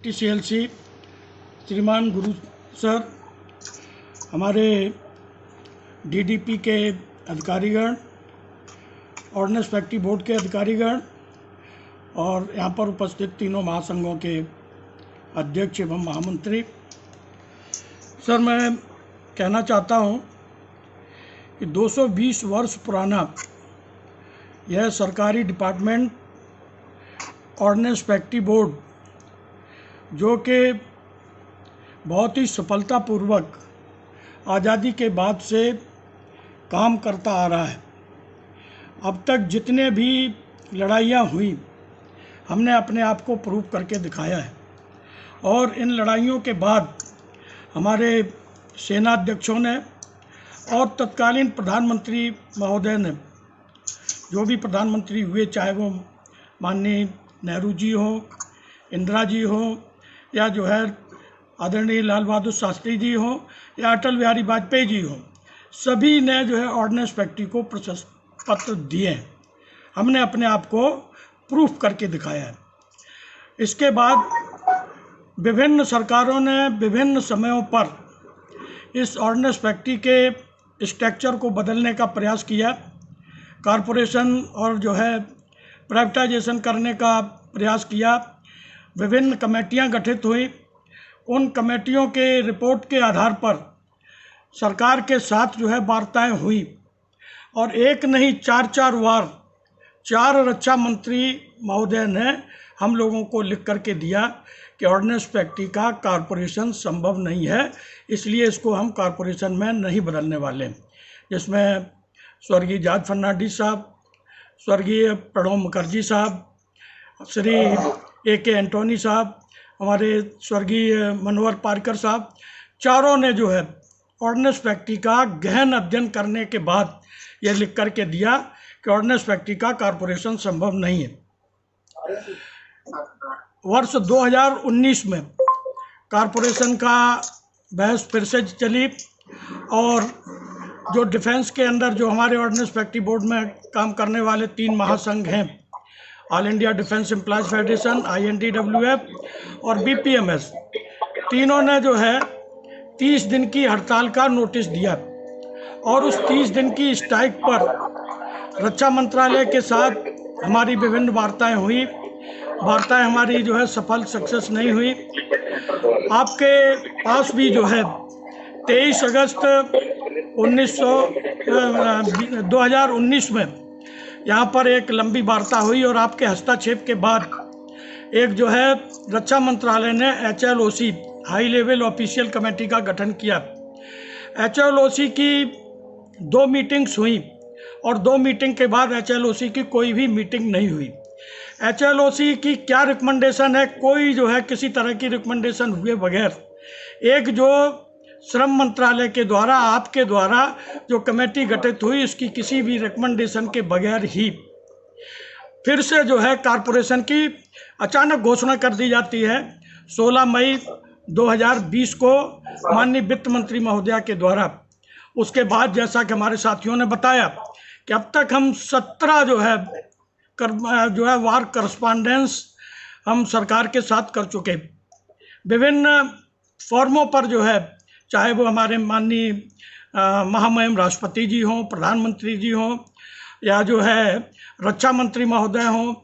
TCLC श्रीमान गुरु sir, हमारे DDP के अधिकारीगण, ऑर्डिनेंस फैक्ट्री बोर्ड के अधिकारीगण और यहाँ पर उपस्थित तीनों महासंघों के अध्यक्ष एवं महामंत्री। सर, मैं कहना चाहता हूँ कि 220 वर्ष पुराना यह सरकारी डिपार्टमेंट ऑर्डिनेंस फैक्ट्री बोर्ड, जो कि बहुत ही सफलतापूर्वक आज़ादी के बाद से काम करता आ रहा है। अब तक जितने भी लड़ाइयाँ हुई, हमने अपने आप को प्रूव करके दिखाया है और इन लड़ाइयों के बाद हमारे सेनाध्यक्षों ने और तत्कालीन प्रधानमंत्री महोदय ने, जो भी प्रधानमंत्री हुए, चाहे वो माननीय नेहरू जी हो, इंदिरा जी हो, या जो है आदरणीय लाल बहादुर शास्त्री जी हो, या अटल बिहारी वाजपेयी जी हो, सभी ने जो है ऑर्डिनेंस फैक्ट्री को प्रशस्ति पत्र दिए हैं। हमने अपने आप को प्रूफ करके दिखाया है। इसके बाद विभिन्न सरकारों ने विभिन्न समयों पर इस ऑर्डिनेंस फैक्ट्री के स्ट्रक्चर को बदलने का प्रयास किया, कॉरपोरेशन और जो है प्राइवेटाइजेशन करने का प्रयास किया। विभिन्न कमेटियां गठित हुई। उन कमेटियों के रिपोर्ट के आधार पर सरकार के साथ जो है वार्ताएं हुई और एक नहीं 4 बार 4 रक्षा मंत्री महोदय ने हम लोगों को लिख करके दिया कि ऑर्डिनेंस फैक्ट्री का कॉरपोरेशन संभव नहीं है, इसलिए इसको हम कॉरपोरेशन में नहीं बदलने वाले। जिसमें स्वर्गीय जॉर्ज फर्नांडिस साहब, स्वर्गीय प्रणब मुखर्जी साहब, श्री A.K. एंटोनी साहब, हमारे स्वर्गीय मनोहर पार्कर साहब, चारों ने जो है ऑर्डिनेंस फैक्ट्री का गहन अध्ययन करने के बाद यह लिख करके दिया कि ऑर्डिनेंस फैक्ट्री का कॉरपोरेशन संभव नहीं है। वर्ष 2019 में कॉरपोरेशन का बहस फिर से चली और जो डिफेंस के अंदर जो हमारे ऑर्डिनेंस फैक्ट्री बोर्ड में काम करने वाले 3 महासंघ हैं, all India defence employees federation, INDWF और BPMS, तीनों ने जो है 30 दिन की हड़ताल का नोटिस दिया और उस 30 दिन की स्ट्राइक पर रक्षा मंत्रालय के साथ हमारी विभिन्न वार्ताएं हुई। वार्ताएं हमारी जो है सफल सक्सेस नहीं हुई। आपके पास भी जो है 23 अगस्त 2019 में यहाँ पर एक लंबी वार्ता हुई और आपके हस्तक्षेप के बाद एक जो है रक्षा मंत्रालय ने HLOC, high level official committee का गठन किया। HLOC की 2 मीटिंग्स हुई और 2 मीटिंग के बाद HLOC की कोई भी मीटिंग नहीं हुई। HLOC की क्या रिकमेंडेशन है? कोई जो है किसी तरह की रिकमेंडेशन हुए बगैर एक जो श्रम मंत्रालय के द्वारा, आपके द्वारा जो कमेटी गठित हुई, इसकी किसी भी रिकमेंडेशन के बगैर ही फिर से जो है कॉरपोरेशन की अचानक घोषणा कर दी जाती है 16 मई 2020 को माननीय वित्त मंत्री महोदया के द्वारा। उसके बाद जैसा कि हमारे साथियों ने बताया कि अब तक हम 17 जो है वार करस्पॉन्डेंस हम सरकार के साथ कर चुके। विभिन्न फॉर्मों पर जो है, चाहे वो हमारे माननीय महामहिम राष्ट्रपति जी हों, प्रधानमंत्री जी हों, या जो है रक्षा मंत्री महोदय हों,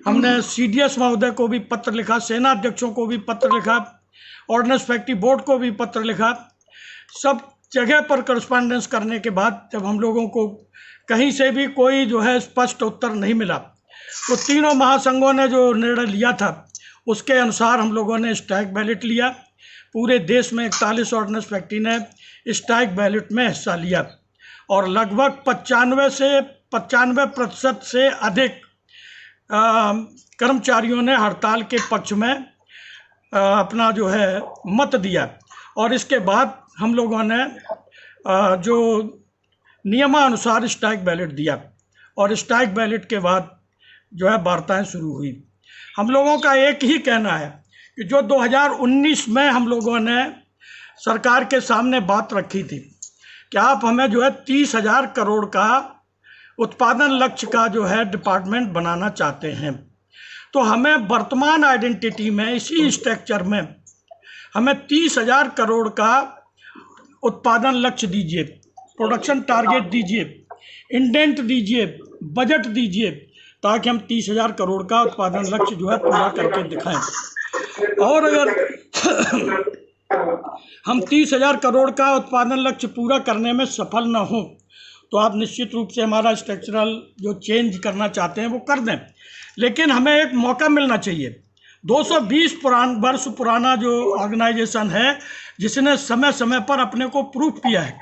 हमने CDS महोदय को भी पत्र लिखा, सेना अध्यक्षों को भी पत्र लिखा, ऑर्डिनेंस फैक्ट्री बोर्ड को भी पत्र लिखा। सब जगह पर करस्पॉन्डेंस करने के बाद जब हम लोगों को कहीं से भी कोई जो है स्पष्ट उत्तर नहीं मिला, तो तीनों महासंघों ने जो निर्णय लिया था उसके अनुसार हम लोगों ने स्ट्राइक बैलेट लिया। पूरे देश में 41 ऑर्डिनेंस फैक्ट्री ने स्ट्राइक बैलेट में हिस्सा लिया और लगभग 95% से अधिक कर्मचारियों ने हड़ताल के पक्ष में अपना जो है मत दिया। और इसके बाद हम लोगों ने जो नियमानुसार स्ट्राइक बैलेट दिया और स्ट्राइक बैलेट के बाद जो है वार्ताएं शुरू हुई। हम लोगों का एक ही कहना है कि जो 2019 में हम लोगों ने सरकार के सामने बात रखी थी कि आप हमें जो है 30,000 करोड़ का उत्पादन लक्ष्य का जो है डिपार्टमेंट बनाना चाहते हैं, तो हमें वर्तमान आइडेंटिटी में इसी स्ट्रक्चर में हमें 30,000 करोड़ का उत्पादन लक्ष्य दीजिए, प्रोडक्शन टारगेट दीजिए, इंडेंट दीजिए, बजट दीजिए, ताकि हम 30,000 करोड़ का उत्पादन लक्ष्य जो है पूरा करके दिखाएं। और अगर हम 30,000 करोड़ का उत्पादन लक्ष्य पूरा करने में सफल न हो तो आप निश्चित रूप से हमारा स्ट्रक्चरल जो चेंज करना चाहते हैं वो कर दें, लेकिन हमें एक मौका मिलना चाहिए। 220 वर्ष पुराना जो ऑर्गेनाइजेशन है, जिसने समय समय पर अपने को प्रूफ किया है,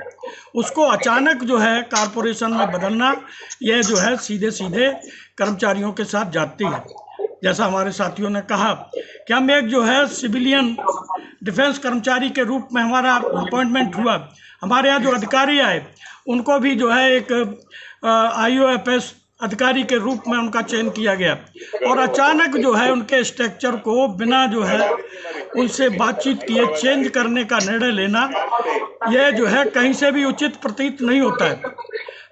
उसको अचानक जो है कॉरपोरेशन में बदलना, यह जो है सीधे सीधे कर्मचारियों के साथ जाती है। जैसा हमारे साथियों ने कहा कि हम एक जो है सिविलियन डिफेंस कर्मचारी के रूप में हमारा अपॉइंटमेंट हुआ, हमारे यहाँ जो अधिकारी आए उनको भी जो है एक IOFS अधिकारी के रूप में उनका चयन किया गया, और अचानक जो है उनके स्ट्रक्चर को बिना जो है उनसे बातचीत किए चेंज करने का निर्णय लेना, यह जो है कहीं से भी उचित प्रतीत नहीं होता है।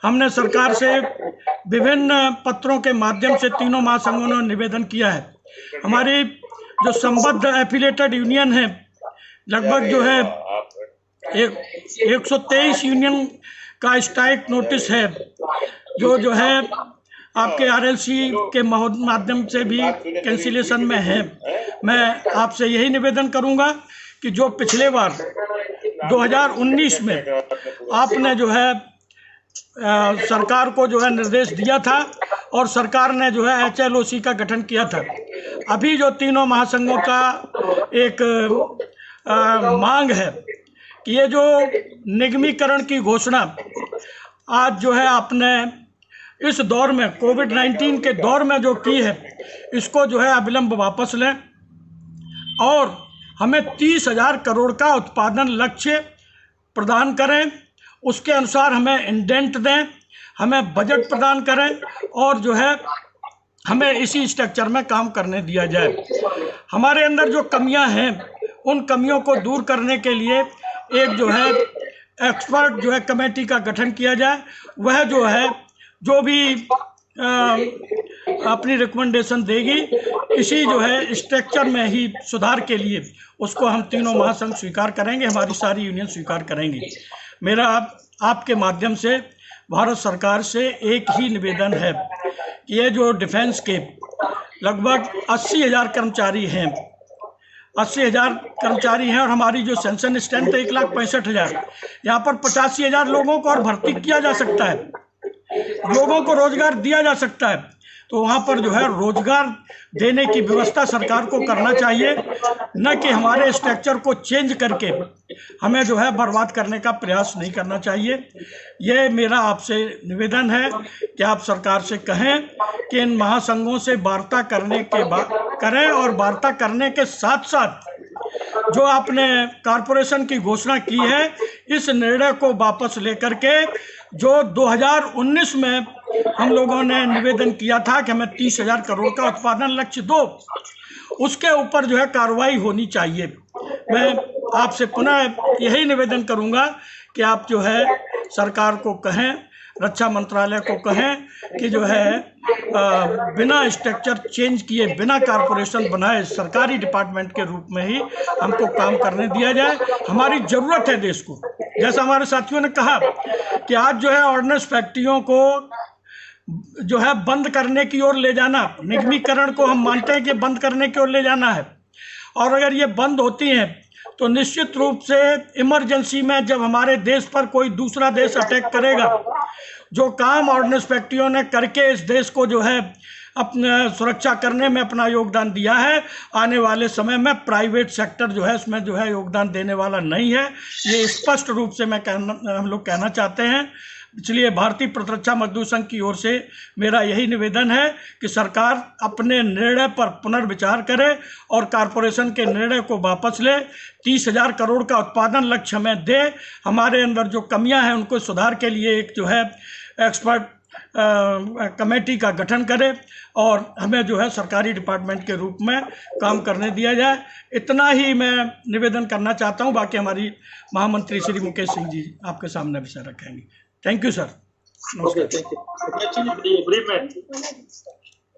हमने सरकार से विभिन्न पत्रों के माध्यम से तीनों महासंघों ने निवेदन किया है। हमारी जो संबद्ध एफिलेटेड यूनियन है, लगभग जो है 123 यूनियन का स्ट्राइक नोटिस है, जो है आपके RLC के माध्यम से भी कैंसिलेशन में है। मैं आपसे यही निवेदन करूंगा कि जो पिछले बार 2019 में आपने जो है सरकार को जो है निर्देश दिया था और सरकार ने जो है HLOC का गठन किया था, अभी जो तीनों महासंघों का एक मांग है कि ये जो निगमीकरण की घोषणा आज जो है आपने इस दौर में कोविड-19 के दौर में जो की है, इसको जो है अविलंब वापस लें और हमें 30,000 करोड़ का उत्पादन लक्ष्य प्रदान करें। उसके अनुसार हमें इंडेंट दें, हमें बजट प्रदान करें और जो है हमें इसी स्ट्रक्चर में काम करने दिया जाए। हमारे अंदर जो कमियां हैं, उन कमियों को दूर करने के लिए एक जो है एक्सपर्ट जो है कमेटी का गठन किया जाए। वह जो है जो भी अपनी रिकमेंडेशन देगी, इसी जो है स्ट्रक्चर में ही सुधार के लिए उसको हम तीनों महासंघ स्वीकार करेंगे, हमारी सारी यूनियन स्वीकार करेंगी। मेरा आपके माध्यम से भारत सरकार से एक ही निवेदन है कि ये जो डिफेंस के लगभग 80,000 कर्मचारी हैं, 80,000 कर्मचारी हैं और हमारी जो सेंशन स्ट्रेंथ है 1,65,000, यहाँ पर 85,000 लोगों को और भर्ती किया जा सकता है, लोगों को रोजगार दिया जा सकता है। तो वहाँ पर जो है रोजगार देने की व्यवस्था सरकार को करना चाहिए, न कि हमारे स्ट्रक्चर को चेंज करके हमें जो है बर्बाद करने का प्रयास नहीं करना चाहिए। ये मेरा आपसे निवेदन है कि आप सरकार से कहें कि इन महासंघों से वार्ता करने के करें और वार्ता करने के साथ साथ जो आपने कॉरपोरेशन की घोषणा की है, इस निर्णय को वापस लेकर के जो 2019 में हम लोगों ने निवेदन किया था कि हमें 30,000 करोड़ का उत्पादन लक्ष्य दो, उसके ऊपर जो है कार्रवाई होनी चाहिए। मैं आपसे पुनः यही निवेदन करूंगा कि आप जो है सरकार को कहें, रक्षा मंत्रालय को कहें कि जो है बिना स्ट्रक्चर चेंज किए, बिना कॉरपोरेशन बनाए सरकारी डिपार्टमेंट के रूप में ही हमको काम करने दिया जाए। हमारी ज़रूरत है देश को। जैसा हमारे साथियों ने कहा कि आज जो है ऑर्डिनेंस फैक्ट्रियों को जो है बंद करने की ओर ले जाना, निगमीकरण को हम मानते हैं कि बंद करने की ओर ले जाना है, और अगर ये बंद होती हैं तो निश्चित रूप से इमरजेंसी में जब हमारे देश पर कोई दूसरा देश अटैक करेगा, जो काम ऑर्डिनेंस फैक्ट्रियों ने करके इस देश को जो है अपने सुरक्षा करने में अपना योगदान दिया है, आने वाले समय में प्राइवेट सेक्टर जो है इसमें जो है योगदान देने वाला नहीं है। ये स्पष्ट रूप से हम लोग कहना चाहते हैं। इसलिए भारतीय प्रतिरक्षा मजदूर संघ की ओर से मेरा यही निवेदन है कि सरकार अपने निर्णय पर पुनर्विचार करे और कॉरपोरेशन के निर्णय को वापस ले, 30,000 करोड़ का उत्पादन लक्ष्य हमें दे, हमारे अंदर जो कमियां हैं उनको सुधार के लिए एक जो है एक्सपर्ट कमेटी का गठन करे और हमें जो है सरकारी डिपार्टमेंट के रूप में काम करने दिया जाए। इतना ही मैं निवेदन करना चाहता हूं। बाकी हमारी महामंत्री श्री मुकेश सिंह जी आपके सामने विषय रखेंगे। Thank you sir. Okay, thank you.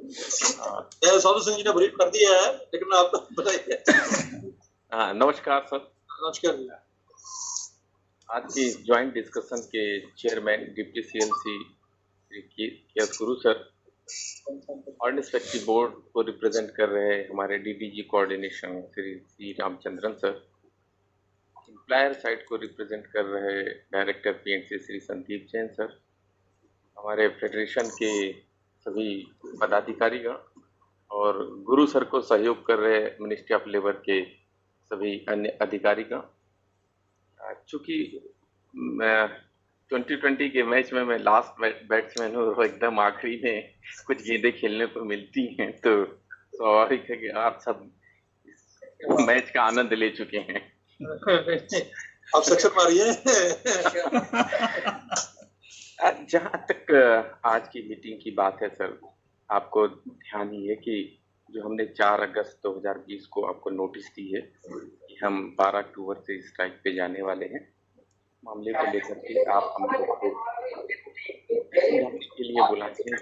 Sadhu Singh ji ने ब्रीफ कर दिया है, लेकिन आप बताइए। नमस्कार सर। नमस्कार। आज की ज्वाइंट डिस्कशन के चेयरमैन डिप्टी सीएमसी के गुरु सर, ऑर्डिनेंस फैक्ट्री बोर्ड को रिप्रेजेंट कर रहे हमारे डीडीजी कोऑर्डिनेशन श्री सी रामचंद्रन सर, एम्प्लायर साइड को रिप्रेजेंट कर रहे director PNC Shri Sandeep Jain sir, हमारे फेडरेशन के सभी पदाधिकारीगण और गुरु सर को सहयोग कर रहे मिनिस्ट्री ऑफ लेबर के सभी अन्य अधिकारीगण। चूँकि 2020 के मैच में मैं लास्ट बैट्समैन हूँ, एकदम आखिरी में कुछ गेंदें खेलने को मिलती हैं, तो स्वाभाविक है कि आप सब मैच का आनंद ले चुके हैं। आप सक्सेस मारिए। जहाँ तक आज की मीटिंग की बात है सर, आपको ध्यान ये है कि जो हमने 4 अगस्त 2020 को आपको नोटिस दी है कि हम 12 अक्टूबर से स्ट्राइक पे जाने वाले हैं, मामले को लेकर के आप हम लोग को समझाने के लिए बुलाते हैं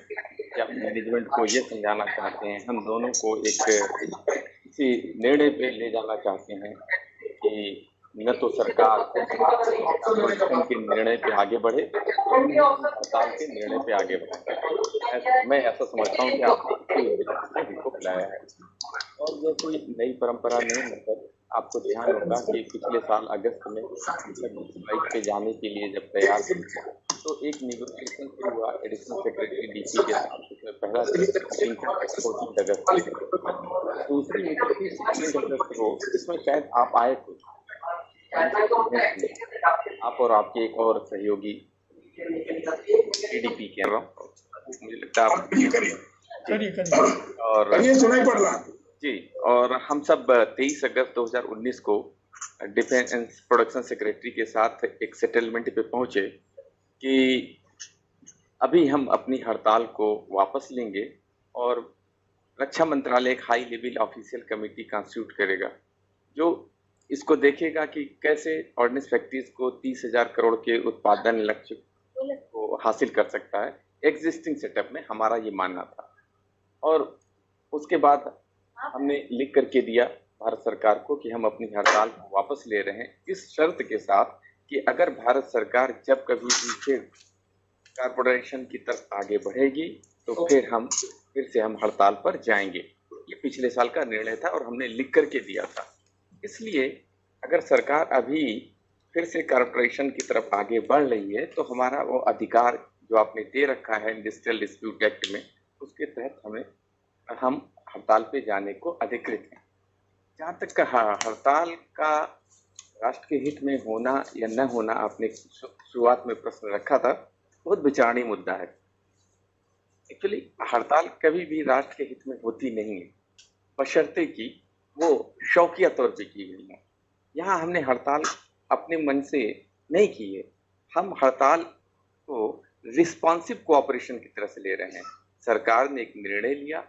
कि आप मैनेजमेंट को ये समझाना चाहते हैं, हम दोनों को एक किसी निर्णय पे ले जाना चाहते हैं कि न तो सरकार के निर्णय पे आगे बढ़े, हड़ताल के निर्णय पे आगे बढ़े। मैं ऐसा समझता हूँ कि आपने को बुलाया है और ये कोई नई परंपरा नहीं है सर। आपको ध्यान होगा कि पिछले साल अगस्त में स्ट्राइक पे जाने के लिए जब तैयार थे तो एक नेगोशिएशन शुरू हुआ एडिशनल सेक्रेटरी डीसी के साथ, उसमें पहला मीटिंग 14 अगस्त, दूसरी मीटिंग 16 अगस्त को, इसमें शायद आप आए थे, आप और आपके एक और सहयोगी टीडीपी के, मुझे लगता है और सुनाई पड़ रहा जी, और हम सब 23 अगस्त 2019 को डिफेंस प्रोडक्शन सेक्रेटरी के साथ एक सेटलमेंट पे पहुंचे कि अभी हम अपनी हड़ताल को वापस लेंगे और रक्षा मंत्रालय एक high level official committee constitute करेगा जो इसको देखेगा कि कैसे ऑर्डिनेंस फैक्ट्रीज को 30,000 करोड़ के उत्पादन लक्ष्य को हासिल कर सकता है। एग्जिस्टिंग सेटअप में हमारा ये मानना था और उसके बाद हमने लिख करके दिया भारत सरकार को कि हम अपनी हड़ताल को वापस ले रहे हैं, इस शर्त के साथ कि अगर भारत सरकार जब कभी भी फिर कारपोरेशन की तरफ आगे बढ़ेगी तो फिर से हम हड़ताल पर जाएंगे। ये पिछले साल का निर्णय था और हमने लिख करके दिया था। इसलिए अगर सरकार अभी फिर से कारपोरेशन की तरफ आगे बढ़ रही है तो हमारा वो अधिकार जो आपने दे रखा है इंडस्ट्रियल डिस्प्यूट एक्ट में, उसके तहत हम हड़ताल पे जाने को अधिकृत हैं। जहाँ तक हड़ताल का राष्ट्र के हित में होना या न होना आपने शुरुआत में प्रश्न रखा था, बहुत विचारणीय मुद्दा है। एक्चुअली हड़ताल कभी भी राष्ट्र के हित में होती नहीं है, बशर्ते कि वो शौकिया तौर पे की गई है। यहाँ हमने हड़ताल अपने मन से नहीं की है, हम हड़ताल को रिस्पॉन्सिव कोऑपरेशन की तरह से ले रहे हैं। सरकार ने एक निर्णय लिया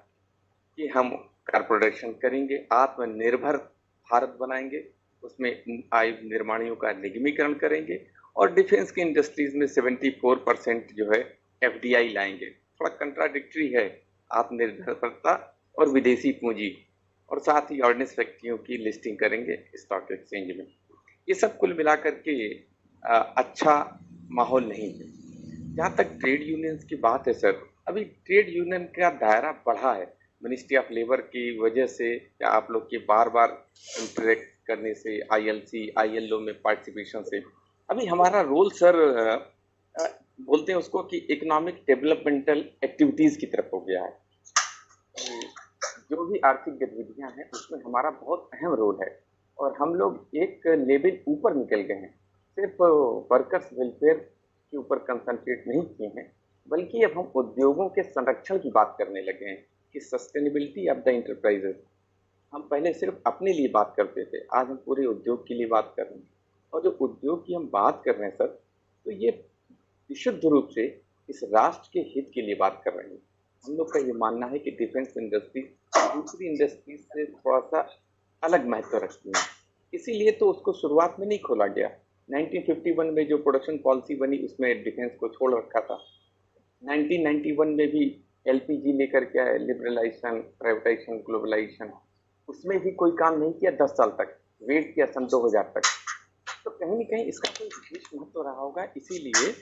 कि हम कारपोरेशन करेंगे, आत्मनिर्भर भारत बनाएंगे, उसमें आयुध निर्माणियों का निगमीकरण करेंगे और डिफेंस की इंडस्ट्रीज में 74% जो है एफडीआई लाएंगे। थोड़ा कंट्राडिक्टरी है, आत्मनिर्भरता और विदेशी पूंजी, और साथ ही ऑर्डिनेंस फैक्ट्रियों की लिस्टिंग करेंगे स्टॉक एक्सचेंज में। ये सब कुल मिलाकर के अच्छा माहौल नहीं है। जहाँ तक ट्रेड यूनियंस की बात है सर, अभी ट्रेड यूनियन का दायरा बढ़ा है मिनिस्ट्री ऑफ लेबर की वजह से या आप लोग के बार बार इंटरेक्ट करने से, आईएलसी आईएलओ में पार्टिसिपेशन से। अभी हमारा रोल सर बोलते हैं उसको कि इकोनॉमिक डेवलपमेंटल एक्टिविटीज़ की तरफ हो गया है। जो भी आर्थिक गतिविधियां हैं उसमें हमारा बहुत अहम रोल है और हम लोग एक लेवल ऊपर निकल गए हैं। सिर्फ वर्कर्स वेलफेयर के ऊपर कंसंट्रेट नहीं किए हैं, बल्कि अब हम उद्योगों के संरक्षण की बात करने लगे हैं कि सस्टेनेबिलिटी ऑफ द इंटरप्राइजेस। हम पहले सिर्फ अपने लिए बात करते थे, आज हम पूरे उद्योग के लिए बात कर रहे हैं। और जो उद्योग की हम बात कर रहे हैं सर, तो ये विशुद्ध रूप से इस राष्ट्र के हित के लिए बात कर रहे हैं। हम लोग का ये मानना है कि डिफेंस इंडस्ट्री दूसरी इंडस्ट्री से थोड़ा सा अलग महत्व रखती है, इसीलिए तो उसको शुरुआत में नहीं खोला गया। 1951 में जो प्रोडक्शन पॉलिसी बनी उसमें डिफेंस को छोड़ रखा था। 1991 में भी एलपीजी लेकर के आए, लिबरलाइजेशन, प्राइवेटाइजेशन, ग्लोबलाइजेशन, उसमें भी कोई काम नहीं किया 10 साल तक, वेट किया सन 2000 तक। तो कहीं न कहीं इसका कोई विशेष महत्व रहा होगा, इसीलिए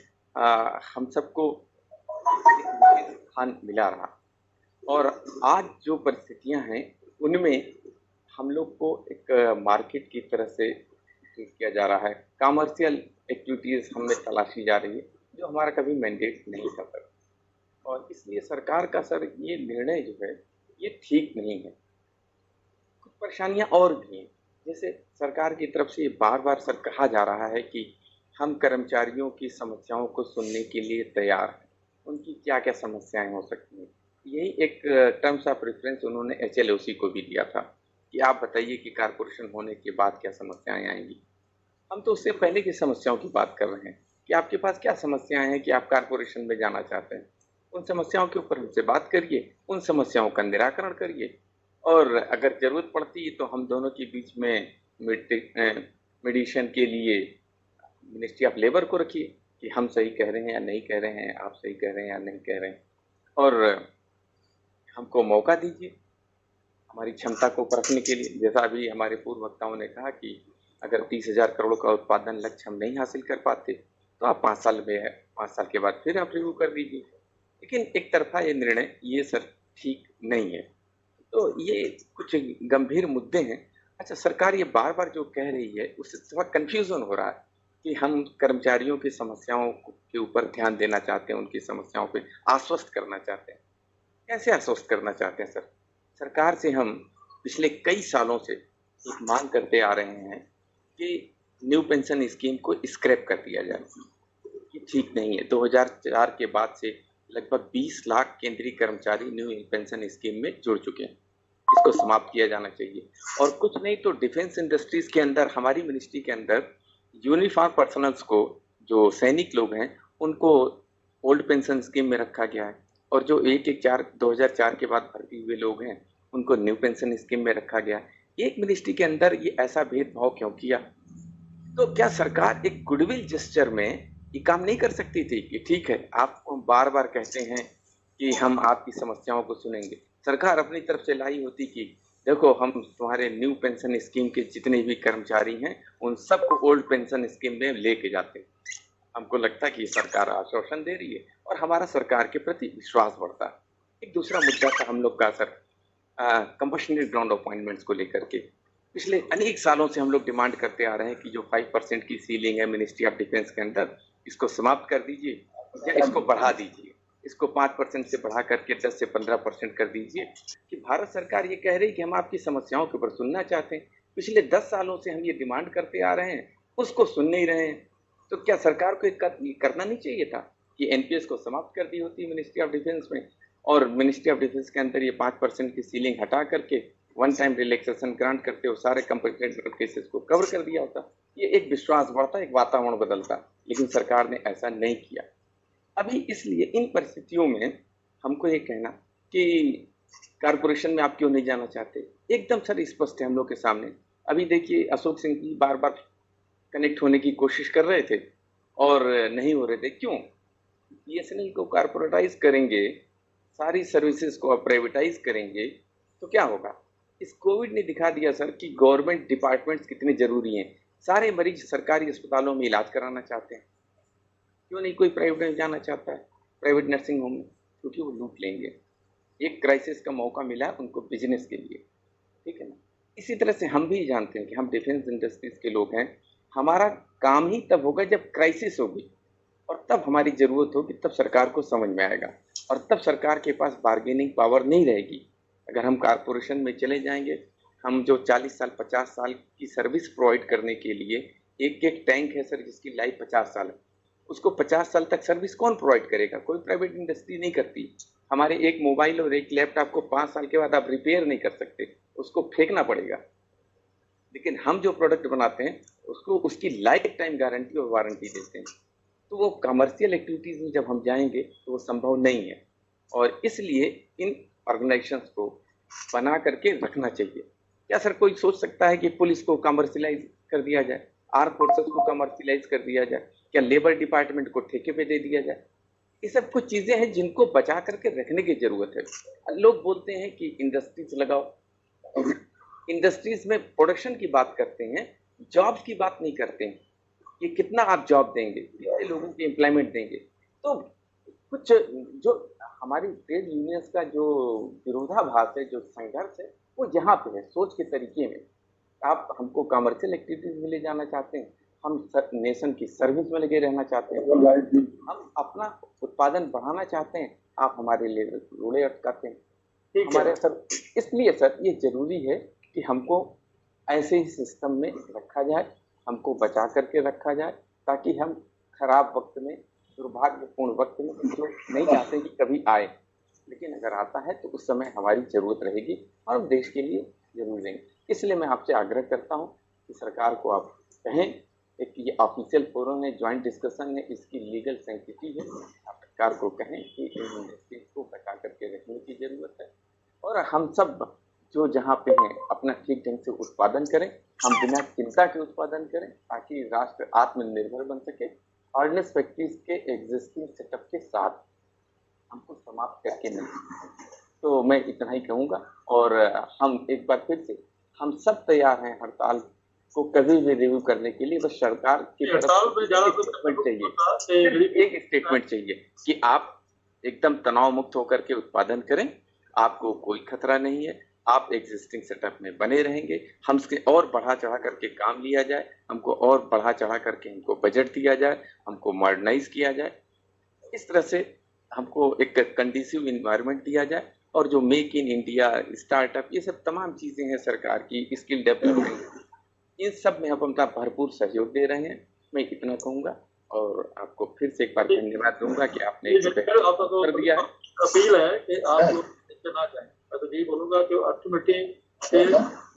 हम सबको एक विशेष स्थान मिला रहा। और आज जो परिस्थितियां हैं उनमें हम लोग को एक मार्केट की तरह से ट्रीट किया जा रहा है, कमर्शियल एक्टिविटीज हमें तलाशी जा रही है, जो हमारा कभी मैंडेट नहीं था सर। और इसलिए सरकार का सर ये निर्णय जो है ये ठीक नहीं है। कुछ परेशानियां और भी हैं, जैसे सरकार की तरफ से बार बार सर कहा जा रहा है कि हम कर्मचारियों की समस्याओं को सुनने के लिए तैयार हैं, उनकी क्या क्या समस्याएं हो सकती हैं। यही एक टर्म्स ऑफ रेफरेंस उन्होंने एचएलओसी को भी दिया था कि आप बताइए कि कारपोरेशन होने के बाद क्या समस्याएं आएंगी। हम तो उससे पहले की समस्याओं की बात कर रहे हैं कि आपके पास क्या समस्याएं हैं कि आप कारपोरेशन में जाना चाहते हैं। उन समस्याओं के ऊपर हमसे बात करिए, उन समस्याओं का निराकरण करिए, और अगर जरूरत पड़ती है तो हम दोनों के बीच में मेडिएशन के लिए मिनिस्ट्री ऑफ लेबर को रखिए कि हम सही कह रहे हैं या नहीं कह रहे हैं, आप सही कह रहे हैं या नहीं कह रहे हैं, और हमको मौका दीजिए हमारी क्षमता को परखने के लिए। जैसा अभी हमारे पूर्व वक्ताओं ने कहा कि अगर 30,000 करोड़ का उत्पादन लक्ष्य हम नहीं हासिल कर पाते तो आप 5 साल के बाद फिर आप रिव्यू कर दीजिए। लेकिन एक तरफा ये निर्णय ये सर ठीक नहीं है। तो ये कुछ गंभीर मुद्दे हैं। अच्छा, सरकार ये बार बार जो कह रही है उससे थोड़ा कंफ्यूजन हो रहा है कि हम कर्मचारियों की समस्याओं के ऊपर ध्यान देना चाहते हैं, उनकी समस्याओं पे आश्वस्त करना चाहते हैं। कैसे आश्वस्त करना चाहते हैं सर? सरकार से हम पिछले कई सालों से एक मांग करते आ रहे हैं कि न्यू पेंशन स्कीम को स्क्रैप कर दिया जाए, ये ठीक नहीं है। 2004 के बाद से लगभग 20 लाख केंद्रीय कर्मचारी न्यू पेंशन स्कीम में जुड़ चुके हैं, इसको समाप्त किया जाना चाहिए। और कुछ नहीं तो डिफेंस इंडस्ट्रीज के अंदर, हमारी मिनिस्ट्री के अंदर यूनिफॉर्म पर्सनल्स को, जो सैनिक लोग हैं, उनको ओल्ड पेंशन स्कीम में रखा गया है, और जो 2004 के बाद भर्ती हुए लोग हैं उनको न्यू पेंशन स्कीम में रखा गया है। एक मिनिस्ट्री के अंदर ये ऐसा भेदभाव क्यों किया? तो क्या सरकार एक गुडविल जेस्चर में ये काम नहीं कर सकती थी कि ठीक है, आपको बार बार कहते हैं कि हम आपकी समस्याओं को सुनेंगे। सरकार अपनी तरफ से लाई होती कि देखो, हम तुम्हारे न्यू पेंशन स्कीम के जितने भी कर्मचारी हैं उन सबको ओल्ड पेंशन स्कीम में लेके जाते हैं। हमको लगता है कि सरकार आश्वासन दे रही है और हमारा सरकार के प्रति विश्वास बढ़ता है। एक दूसरा मुद्दा था हम लोग का सर, कंपैशनेट ग्राउंड अपॉइंटमेंट्स को लेकर के। पिछले अनेक सालों से हम लोग डिमांड करते आ रहे हैं कि जो 5% की सीलिंग है मिनिस्ट्री ऑफ डिफेंस के अंदर, इसको समाप्त कर दीजिए या इसको बढ़ा दीजिए, इसको 5% से बढ़ा करके 10 से 15% कर दीजिए। कि भारत सरकार ये कह रही है कि हम आपकी समस्याओं के ऊपर सुनना चाहते हैं, पिछले 10 सालों से हम ये डिमांड करते आ रहे हैं, उसको सुन नहीं रहे हैं। तो क्या सरकार को ये करना नहीं चाहिए था कि एनपीएस को समाप्त कर दी होती मिनिस्ट्री ऑफ डिफेंस में, और मिनिस्ट्री ऑफ डिफेंस के अंदर ये 5% की सीलिंग हटा करके वन टाइम रिलैक्सेशन ग्रांट करते हो, सारे कंपनसेटेड केसेस को कवर कर दिया होता। ये एक विश्वास बढ़ता, एक वातावरण बदलता, लेकिन सरकार ने ऐसा नहीं किया। अभी इसलिए इन परिस्थितियों में हमको ये कहना कि कारपोरेशन में आप क्यों नहीं जाना चाहते, एकदम सर स्पष्ट है हम लोग के सामने। अभी देखिए, अशोक सिंह जी बार बार कनेक्ट होने की कोशिश कर रहे थे और नहीं हो रहे थे। क्यों? बीएसएनएल को कारपोरेटाइज करेंगे, सारी सर्विसेज को प्राइवेटाइज करेंगे तो क्या होगा? इस कोविड ने दिखा दिया सर कि गवर्नमेंट डिपार्टमेंट्स कितने जरूरी हैं। सारे मरीज सरकारी अस्पतालों में इलाज कराना चाहते हैं, क्यों नहीं कोई प्राइवेट में जाना चाहता है, प्राइवेट नर्सिंग होम में? क्योंकि वो लूट लेंगे। एक क्राइसिस का मौका मिला है उनको बिजनेस के लिए, ठीक है ना। इसी तरह से हम भी जानते हैं कि हम डिफेंस इंडस्ट्रीज के लोग हैं, हमारा काम ही तब होगा जब क्राइसिस होगी, और तब हमारी जरूरत होगी, तब सरकार को समझ में आएगा, और तब सरकार के पास बार्गेनिंग पावर नहीं रहेगी। अगर हम कारपोरेशन में चले जाएंगे, हम जो 40 साल 50 साल की सर्विस प्रोवाइड करने के लिए, एक एक टैंक है सर जिसकी लाइफ 50 साल है, उसको 50 साल तक सर्विस कौन प्रोवाइड करेगा? कोई प्राइवेट इंडस्ट्री नहीं करती। हमारे एक मोबाइल और एक लैपटॉप को 5 साल के बाद आप रिपेयर नहीं कर सकते, उसको फेंकना पड़ेगा। लेकिन हम जो प्रोडक्ट बनाते हैं उसको उसकी लाइफ टाइम गारंटी और वारंटी देते हैं। तो वो कमर्शियल एक्टिविटीज़ में जब हम जाएंगे तो वो संभव नहीं है, और इसलिए इन ऑर्गेनाइजेशंस को बना करके रखना चाहिए। क्या सर कोई सोच सकता है कि पुलिस को कमर्शियलाइज कर दिया जाए, आर्म फोर्सेस को कमर्शियलाइज कर दिया जाए, क्या लेबर डिपार्टमेंट को ठेके पे दे दिया जाए? ये सब कुछ चीजें हैं जिनको बचा करके रखने की जरूरत है। लोग बोलते हैं कि इंडस्ट्रीज लगाओ, इंडस्ट्रीज में प्रोडक्शन की बात करते हैं, जॉब्स की बात नहीं करते हैं कि कितना आप जॉब देंगे, कितने लोगों की एम्प्लॉयमेंट देंगे। तो कुछ जो हमारी ट्रेड यूनियंस का जो विरोधाभास है, जो संघर्ष है, वो यहाँ पे है, सोच के तरीके में। आप हमको कमर्शियल एक्टिविटीज में ले जाना चाहते हैं, हम नेशन की सर्विस में लगे रहना चाहते हैं, हम अपना उत्पादन बढ़ाना चाहते हैं, आप हमारे लिए रोड़े अटकाते हैं हमारे सर। इसलिए सर ये जरूरी है कि हमको ऐसे ही सिस्टम में रखा जाए, हमको बचा करके रखा जाए, ताकि हम खराब वक्त में, दुर्भाग्यपूर्ण वक्त में, जो नहीं चाहते कि कभी आए, लेकिन अगर आता है तो उस समय हमारी जरूरत रहेगी और हम देश के लिए जरूर देंगे। इसलिए मैं आपसे आग्रह करता हूं कि सरकार को आप कहें, एक ये ऑफिशियल फोरम है, ज्वाइंट डिस्कशन है, इसकी लीगल सेंसिटिव है, आप सरकार को कहें कि इन इंडस्ट्रीज को बचा करके रखने की जरूरत है और हम सब जो जहाँ पे हैं अपना ठीक ढंग से उत्पादन करें, हम बिना चिंता के उत्पादन करें, ताकि राष्ट्र आत्मनिर्भर बन सके। ऑर्डिनेंस फैक्ट्रीज के एग्जिस्टिंग सेटअप के साथ हमको समाप्त करके नहीं। तो मैं इतना ही कहूँगा और हम एक बार फिर से हम सब तैयार हैं हड़ताल को कभी भी रिव्यू करने के लिए। बस सरकार की तरफ चाहिए, एक स्टेटमेंट चाहिए कि आप एकदम तनाव मुक्त होकर के उत्पादन करें, आपको कोई खतरा नहीं है, आप एग्जिस्टिंग सेटअप में बने रहेंगे, हमसे और बढ़ा चढ़ा करके काम लिया जाए, हमको और बढ़ा चढ़ा करके हमको बजट दिया जाए, हमको मॉडर्नाइज किया जाए, इस तरह से हमको एक कंडीसिव इन्वायरमेंट दिया जाए। और जो मेक इन इंडिया, स्टार्टअप, ये सब तमाम चीजें हैं सरकार की, स्किल डेवलपमेंट, इन सब में हम अपना भरपूर सहयोग दे रहे हैं। मैं इतना कहूँगा और आपको फिर से एक बार धन्यवाद दूंगा कि आपने कर दिया है। अपील है कि आप लोग ना जाएं। मैं तो यही बोलूंगा कि अल्टीमेटली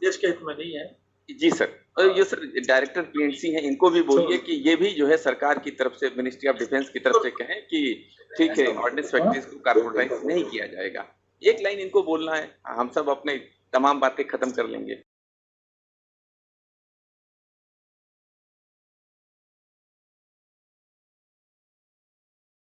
देश के हित में नहीं है। जी सर, और ये सर डायरेक्टर पीएनसी हैं, इनको भी बोलिए कि ये भी जो है सरकार की तरफ से, मिनिस्ट्री ऑफ डिफेंस की तरफ से कहें कि ठीक है, ऑर्डिनेंस फैक्ट्रीज को कार्पोरेटाइज नहीं किया जाएगा। एक लाइन इनको बोलना है, हम सब अपने तमाम बातें खत्म कर लेंगे।